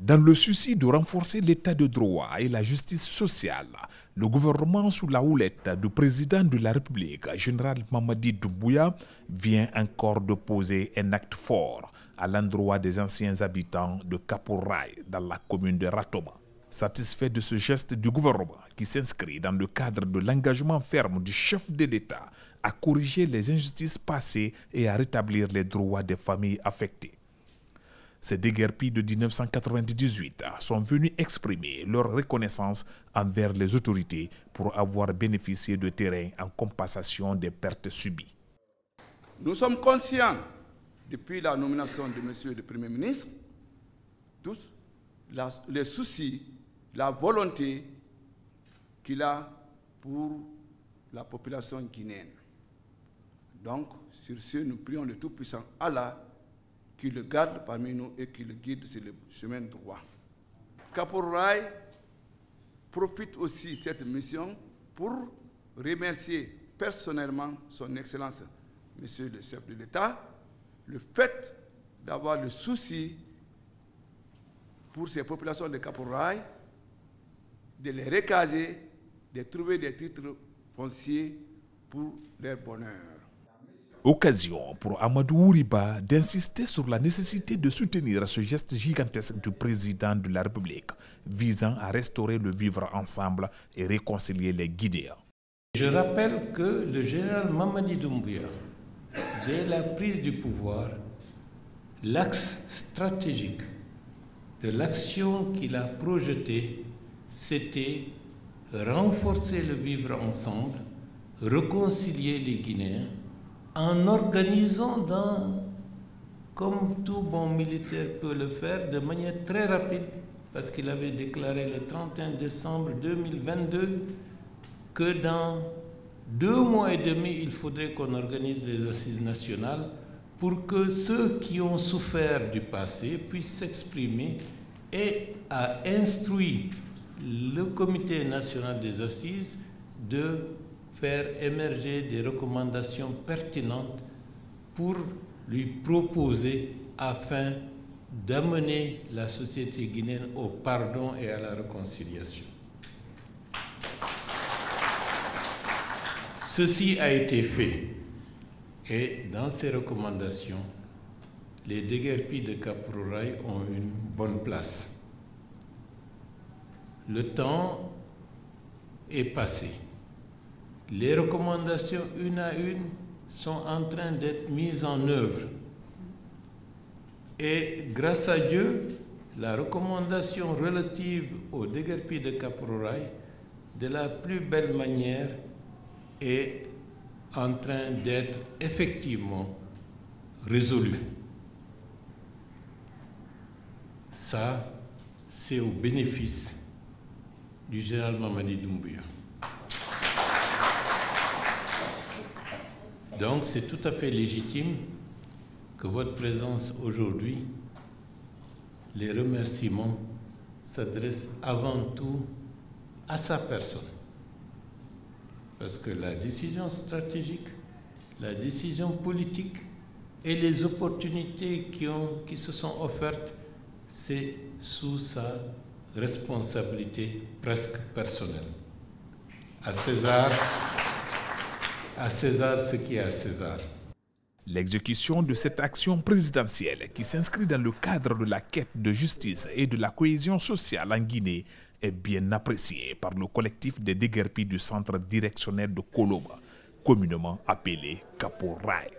Dans le souci de renforcer l'état de droit et la justice sociale, le gouvernement sous la houlette du président de la République, général Mamadi Doumbouya, vient encore de poser un acte fort à l'endroit des anciens habitants de Kapouraï dans la commune de Ratoma. Satisfait de ce geste du gouvernement qui s'inscrit dans le cadre de l'engagement ferme du chef de l'État à corriger les injustices passées et à rétablir les droits des familles affectées. Ces déguerpis de 1998 sont venus exprimer leur reconnaissance envers les autorités pour avoir bénéficié de terrains en compensation des pertes subies. Nous sommes conscients, depuis la nomination de M. le Premier ministre, tous les soucis, la volonté qu'il a pour la population guinéenne. Donc, sur ce, nous prions le Tout-Puissant Allah qui le garde parmi nous et qui le guide sur le chemin droit. Kapouraï profite aussi de cette mission pour remercier personnellement son Excellence, Monsieur le chef de l'État, le fait d'avoir le souci pour ces populations de Kapouraï, de les recaser, de trouver des titres fonciers pour leur bonheur. Occasion pour Amadou Ouriba d'insister sur la nécessité de soutenir ce geste gigantesque du président de la République visant à restaurer le vivre ensemble et réconcilier les Guinéens. Je rappelle que le général Mamadi Doumbouya, dès la prise du pouvoir, l'axe stratégique de l'action qu'il a projetée, c'était renforcer le vivre ensemble, réconcilier les Guinéens, en organisant, comme tout bon militaire peut le faire, de manière très rapide, parce qu'il avait déclaré le 31 décembre 2022 que dans 2 mois et demi, il faudrait qu'on organise les assises nationales pour que ceux qui ont souffert du passé puissent s'exprimer, et a instruit le comité national des assises de faire émerger des recommandations pertinentes pour lui proposer afin d'amener la société guinéenne au pardon et à la réconciliation. Ceci a été fait et dans ces recommandations, les déguerpis de Kapouraï ont une bonne place. Le temps est passé. Les recommandations, une à une, sont en train d'être mises en œuvre. Et grâce à Dieu, la recommandation relative au déguerpi de Kapouraï, de la plus belle manière, est en train d'être effectivement résolue. Ça, c'est au bénéfice du général Mamadi Doumbouya. Donc c'est tout à fait légitime que votre présence aujourd'hui, les remerciements s'adressent avant tout à sa personne. Parce que la décision stratégique, la décision politique et les opportunités qui se sont offertes, c'est sous sa responsabilité presque personnelle. À César ce qui est à César. L'exécution de cette action présidentielle qui s'inscrit dans le cadre de la quête de justice et de la cohésion sociale en Guinée est bien appréciée par le collectif des déguerpis du centre directionnel de Koloba, communément appelé Kapouraï.